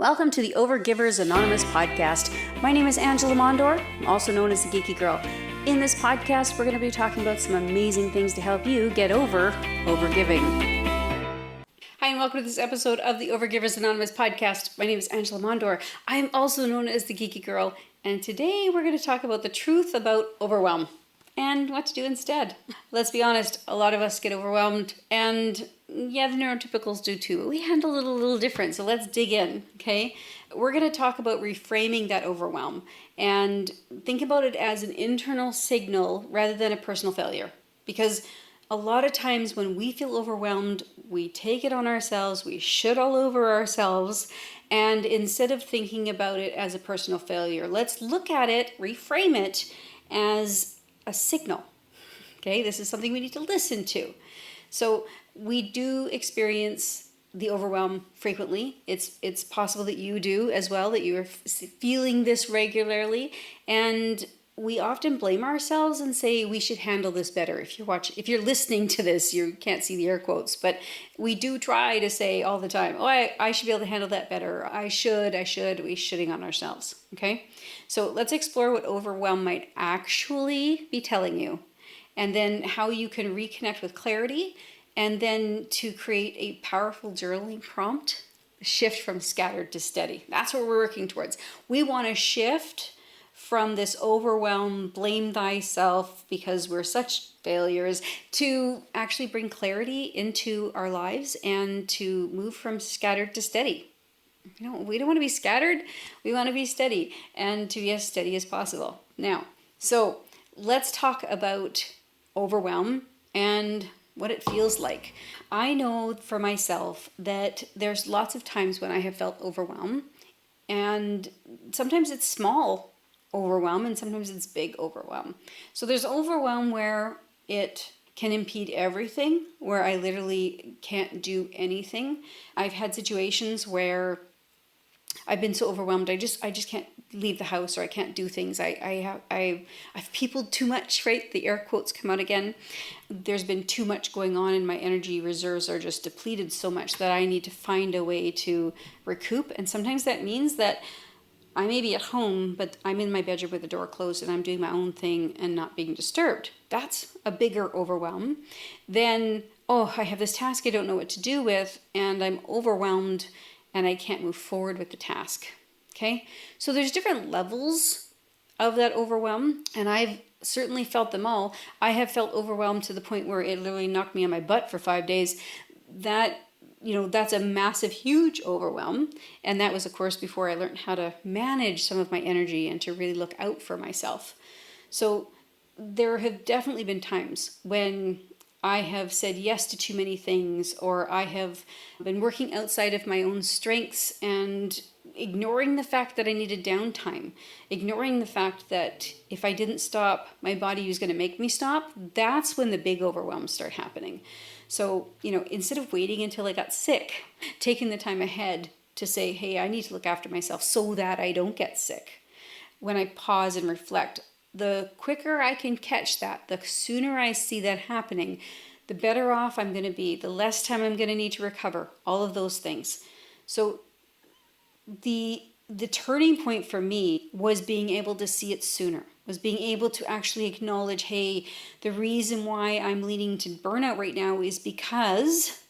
Welcome to the Overgivers Anonymous podcast. My name is Angela Mondor, also known as the Geeky Girl. In this podcast, we're going to be talking about some amazing things to help you get over overgiving. Hi, and welcome to this episode of the Overgivers Anonymous podcast. My name is Angela Mondor. I am also known as the Geeky Girl, and today we're going to talk about the truth about overwhelm and what to do instead. Let's be honest, a lot of us get overwhelmed, and yeah, the neurotypicals do too. We handle it a little different, so let's dig in, okay? We're going to talk about reframing that overwhelm and think about it as an internal signal rather than a personal failure. Because a lot of times when we feel overwhelmed, we take it on ourselves, we shit all over ourselves, and instead of thinking about it as a personal failure, let's look at it, reframe it as a signal. Okay, this is something we need to listen to. So we do experience the overwhelm frequently. It's possible that you do as well, that you are feeling this regularly, and we often blame ourselves and say we should handle this better. If you're listening to this, you can't see the air quotes, but we do try to say all the time, oh, I should be able to handle that better. We're shitting on ourselves, okay? So let's explore what overwhelm might actually be telling you, and then how you can reconnect with clarity, and then to create a powerful journaling prompt, shift from scattered to steady. That's what we're working towards. We want to shift from this overwhelm, blame thyself because we're such failures, to actually bring clarity into our lives and to move from scattered to steady. We don't want to be scattered. We want to be steady, and to be as steady as possible. Now, so let's talk about overwhelm and what it feels like. I know for myself that there's lots of times when I have felt overwhelmed, and sometimes it's small overwhelm and sometimes it's big overwhelm. So there's overwhelm where it can impede everything, where I literally can't do anything. I've had situations where I've been so overwhelmed, I just can't leave the house, or I can't do things. I've peopled too much, right? The air quotes come out again. There's been too much going on, and my energy reserves are just depleted so much that I need to find a way to recoup. And sometimes that means that I may be at home, but I'm in my bedroom with the door closed and I'm doing my own thing and not being disturbed. That's a bigger overwhelm than, oh, I have this task I don't know what to do with, and I'm overwhelmed and I can't move forward with the task. Okay? So there's different levels of that overwhelm, and I've certainly felt them all. I have felt overwhelmed to the point where it literally knocked me on my butt for 5 days. That's a massive, huge overwhelm. And that was, of course, before I learned how to manage some of my energy and to really look out for myself. So there have definitely been times when I have said yes to too many things, or I have been working outside of my own strengths and ignoring the fact that I needed downtime, ignoring the fact that if I didn't stop, my body was going to make me stop. That's when the big overwhelms start happening. So, instead of waiting until I got sick, taking the time ahead to say, hey, I need to look after myself so that I don't get sick. When I pause and reflect, the quicker I can catch that, the sooner I see that happening, the better off I'm going to be, the less time I'm going to need to recover, all of those things. So the turning point for me was being able to see it sooner, was being able to actually acknowledge, hey, the reason why I'm leading to burnout right now is because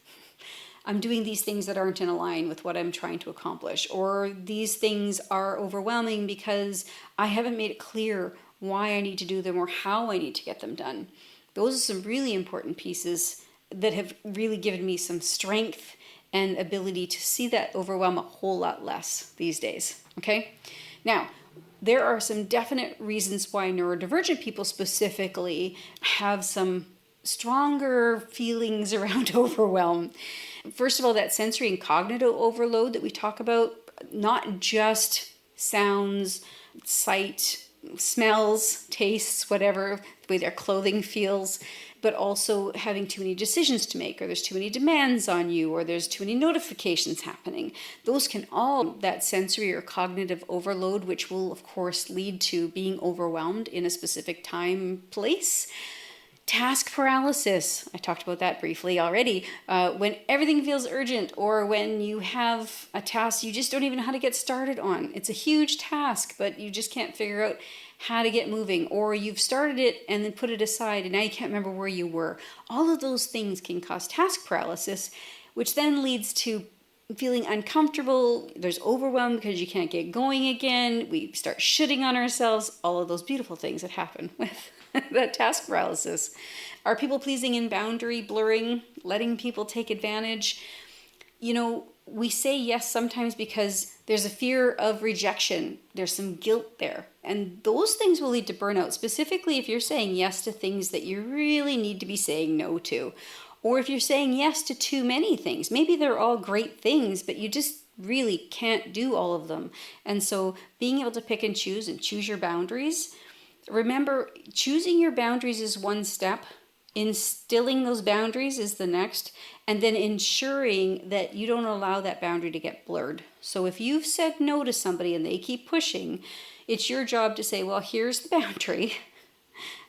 I'm doing these things that aren't in line with what I'm trying to accomplish, or these things are overwhelming because I haven't made it clear why I need to do them or how I need to get them done. Those are some really important pieces that have really given me some strength and ability to see that overwhelm a whole lot less these days, okay? Now, there are some definite reasons why neurodivergent people specifically have some stronger feelings around overwhelm. First of all, that sensory and cognitive overload that we talk about, not just sounds, sight, smells, tastes, whatever, the way their clothing feels, but also having too many decisions to make, or there's too many demands on you, or there's too many notifications happening. Those can all, that sensory or cognitive overload, which will, of course, lead to being overwhelmed in a specific time, place, Task paralysis. I talked about that briefly already. When everything feels urgent, or when you have a task you just don't even know how to get started on. It's a huge task, but you just can't figure out how to get moving, or you've started it and then put it aside and now you can't remember where you were. All of those things can cause task paralysis, which then leads to feeling uncomfortable. There's overwhelm because you can't get going again. We start shitting on ourselves. All of those beautiful things that happen with that task paralysis. Are people pleasing and boundary blurring, letting people take advantage? We say yes sometimes because there's a fear of rejection. There's some guilt there. And those things will lead to burnout, specifically if you're saying yes to things that you really need to be saying no to. Or if you're saying yes to too many things. Maybe they're all great things, but you just really can't do all of them. And so being able to pick and choose your boundaries. Remember, choosing your boundaries is one step. Instilling those boundaries is the next. And then ensuring that you don't allow that boundary to get blurred. So if you've said no to somebody and they keep pushing, it's your job to say, well, here's the boundary.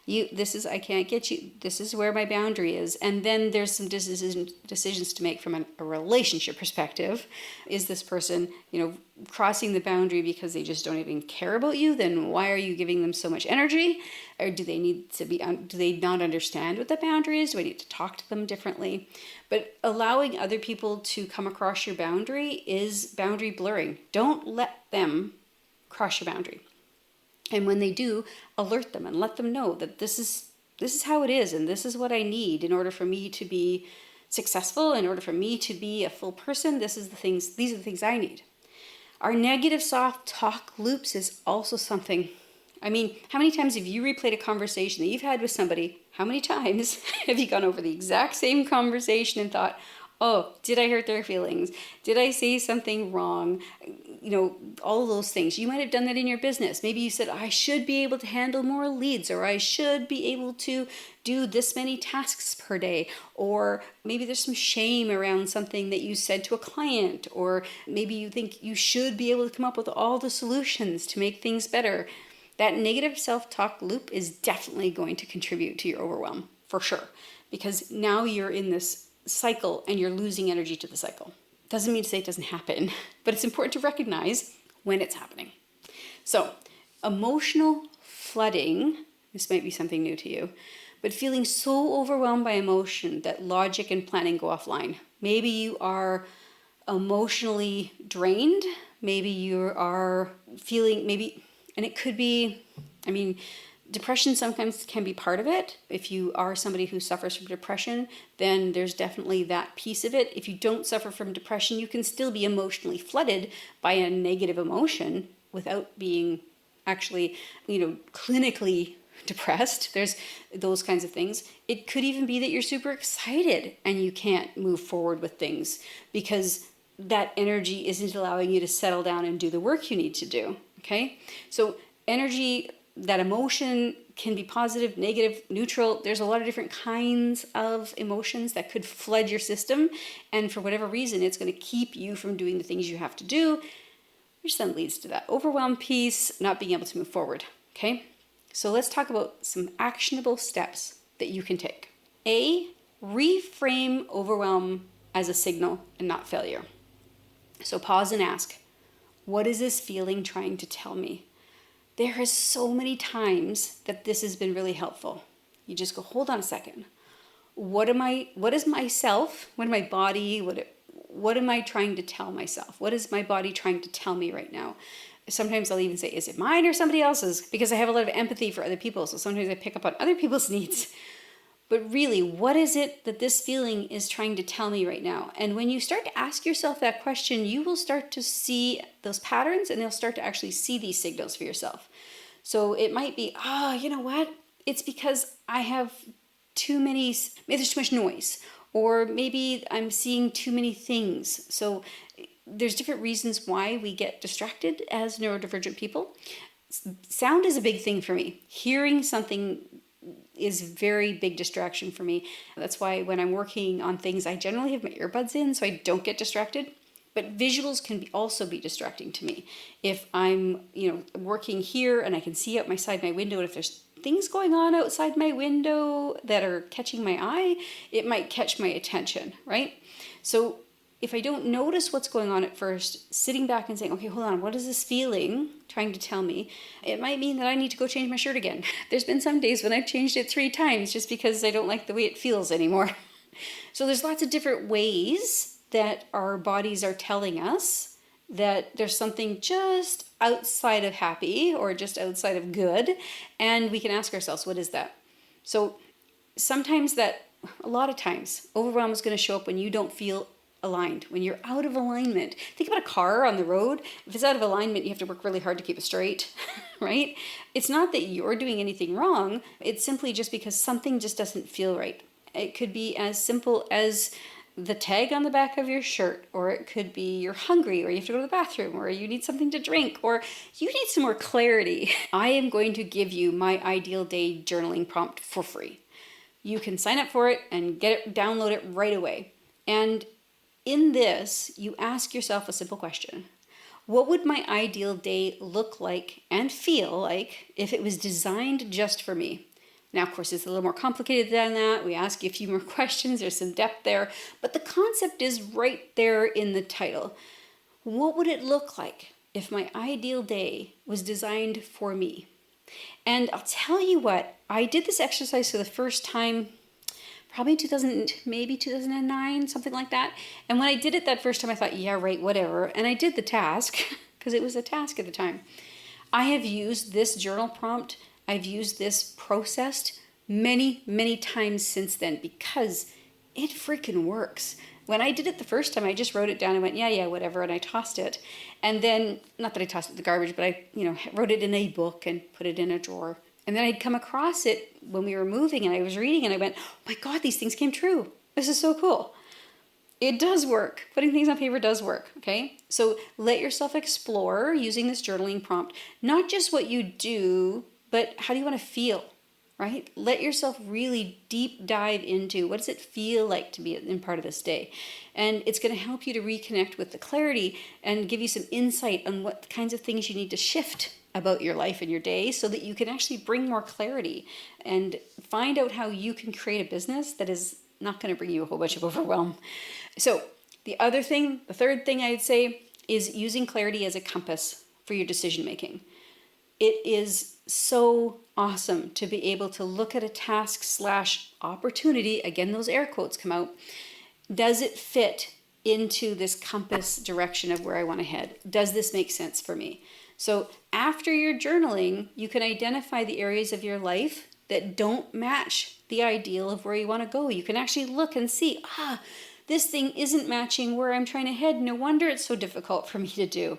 I can't get you. This is where my boundary is. And then there's some decisions to make from a relationship perspective. Is this person, crossing the boundary because they just don't even care about you? Then why are you giving them so much energy? Or do they not understand what the boundary is? Do I need to talk to them differently? But allowing other people to come across your boundary is boundary blurring. Don't let them cross your boundary. And when they do, alert them and let them know that this is how it is, and this is what I need in order for me to be successful, in order for me to be a full person. These are the things I need. Our negative self-talk loops is also something. I mean, how many times have you replayed a conversation that you've had with somebody? How many times have you gone over the exact same conversation and thought, oh, did I hurt their feelings? Did I say something wrong? All of those things. You might have done that in your business. Maybe you said, I should be able to handle more leads, or I should be able to do this many tasks per day. Or maybe there's some shame around something that you said to a client, or maybe you think you should be able to come up with all the solutions to make things better. That negative self-talk loop is definitely going to contribute to your overwhelm, for sure, because now you're in this cycle and you're losing energy to the cycle. Doesn't mean to say it doesn't happen, but it's important to recognize when it's happening. So, emotional flooding, this might be something new to you, but feeling so overwhelmed by emotion that logic and planning go offline. Maybe you are emotionally drained. Maybe you are feeling, and it could be, depression sometimes can be part of it. If you are somebody who suffers from depression, then there's definitely that piece of it. If you don't suffer from depression, you can still be emotionally flooded by a negative emotion without being actually, clinically depressed. There's those kinds of things. It could even be that you're super excited and you can't move forward with things because that energy isn't allowing you to settle down and do the work you need to do. Okay? So energy, that emotion can be positive, negative, neutral. There's a lot of different kinds of emotions that could flood your system. And for whatever reason, it's going to keep you from doing the things you have to do, which then leads to that overwhelm piece, not being able to move forward. Okay? So let's talk about some actionable steps that you can take. A, reframe overwhelm as a signal and not failure. So pause and ask, what is this feeling trying to tell me? There are so many times that this has been really helpful. You just go, hold on a second. What is myself? What am my body? What am I trying to tell myself? What is my body trying to tell me right now? Sometimes I'll even say, is it mine or somebody else's? Because I have a lot of empathy for other people. So sometimes I pick up on other people's needs. But really, what is it that this feeling is trying to tell me right now? And when you start to ask yourself that question, you will start to see those patterns and you'll start to actually see these signals for yourself. So it might be, you know what? It's because I have maybe there's too much noise, or maybe I'm seeing too many things. So there's different reasons why we get distracted as neurodivergent people. Sound is a big thing for me. Hearing something is very big distraction for me. That's why when I'm working on things, I generally have my earbuds in so I don't get distracted. But visuals can also be distracting to me. If I'm, working here and I can see out my window, and if there's things going on outside my window that are catching my eye, it might catch my attention, right? So if I don't notice what's going on at first, sitting back and saying, okay, hold on, what is this feeling trying to tell me? It might mean that I need to go change my shirt again. There's been some days when I've changed it 3 times just because I don't like the way it feels anymore. So there's lots of different ways that our bodies are telling us that there's something just outside of happy or just outside of good. And we can ask ourselves, what is that? So sometimes a lot of times, overwhelm is going to show up when you don't feel aligned, when you're out of alignment. Think about a car on the road. If it's out of alignment, you have to work really hard to keep it straight, right? It's not that you're doing anything wrong. It's simply just because something just doesn't feel right. It could be as simple as the tag on the back of your shirt, or it could be you're hungry, or you have to go to the bathroom, or you need something to drink, or you need some more clarity. I am going to give you my ideal day journaling prompt for free. You can sign up for it and download it right away. And in this, you ask yourself a simple question. What would my ideal day look like and feel like if it was designed just for me? Now, of course, it's a little more complicated than that. We ask you a few more questions. There's some depth there. But the concept is right there in the title. What would it look like if my ideal day was designed for me? And I'll tell you what, I did this exercise for the first time probably 2009, something like that. And when I did it that first time, I thought, yeah, right, whatever. And I did the task because it was a task at the time. I have used this journal prompt. I've used this processed many, many times since then because it freaking works. When I did it the first time, I just wrote it down and went, yeah, whatever, and I tossed it. And then, not that I tossed it in the garbage, but I, wrote it in a book and put it in a drawer. And then I'd come across it when we were moving and I was reading and I went, oh my God, these things came true. This is so cool. It does work. Putting things on paper does work, okay? So let yourself explore using this journaling prompt, not just what you do, but how do you want to feel, right? Let yourself really deep dive into what does it feel like to be in part of this day. And it's going to help you to reconnect with the clarity and give you some insight on what kinds of things you need to shift about your life and your day so that you can actually bring more clarity and find out how you can create a business that is not going to bring you a whole bunch of overwhelm. So the third thing I'd say is using clarity as a compass for your decision making. It is so awesome to be able to look at a task / opportunity, again, those air quotes come out. Does it fit into this compass direction of where I want to head? Does this make sense for me? So after your journaling, you can identify the areas of your life that don't match the ideal of where you want to go. You can actually look and see, this thing isn't matching where I'm trying to head. No wonder it's so difficult for me to do.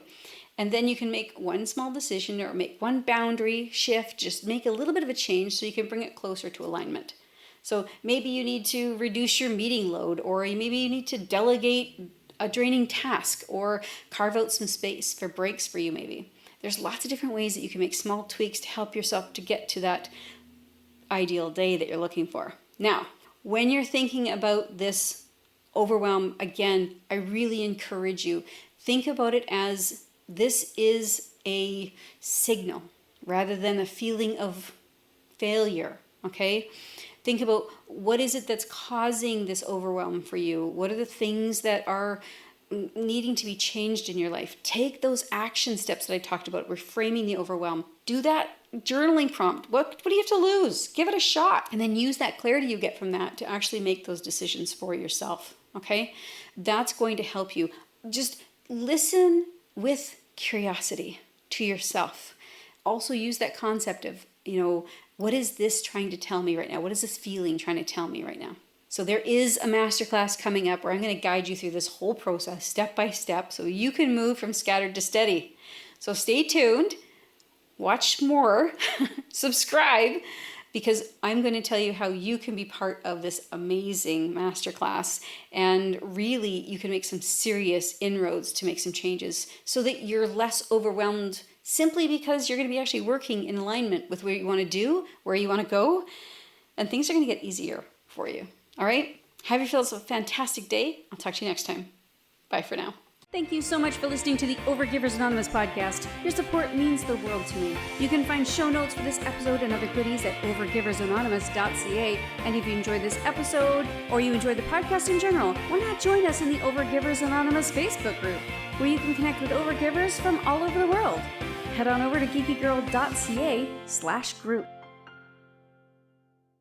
And then you can make one small decision or make one boundary shift, just make a little bit of a change so you can bring it closer to alignment. So maybe you need to reduce your meeting load, or maybe you need to delegate a draining task or carve out some space for breaks for you maybe. There's lots of different ways that you can make small tweaks to help yourself to get to that ideal day that you're looking for. Now, when you're thinking about this overwhelm, again, I really encourage you, think about it as this is a signal rather than a feeling of failure, okay? Think about what is it that's causing this overwhelm for you? What are the things that are needing to be changed in your life? Take those action steps that I talked about, reframing the overwhelm. Do that journaling prompt. What do you have to lose? Give it a shot. And then use that clarity you get from that to actually make those decisions for yourself, okay? That's going to help you. Just listen with curiosity to yourself. Also use that concept of, what is this trying to tell me right now? What is this feeling trying to tell me right now? So there is a masterclass coming up where I'm going to guide you through this whole process step by step so you can move from scattered to steady. So stay tuned, watch more, subscribe, because I'm going to tell you how you can be part of this amazing masterclass, and really you can make some serious inroads to make some changes so that you're less overwhelmed simply because you're going to be actually working in alignment with what you want to do, where you want to go, and things are going to get easier for you. All right? Have yourself a fantastic day. I'll talk to you next time. Bye for now. Thank you so much for listening to the Overgivers Anonymous podcast. Your support means the world to me. You can find show notes for this episode and other goodies at overgiversanonymous.ca. And if you enjoyed this episode or you enjoyed the podcast in general, why not join us in the Overgivers Anonymous Facebook group, where you can connect with overgivers from all over the world. Head on over to geekygirl.ca/group.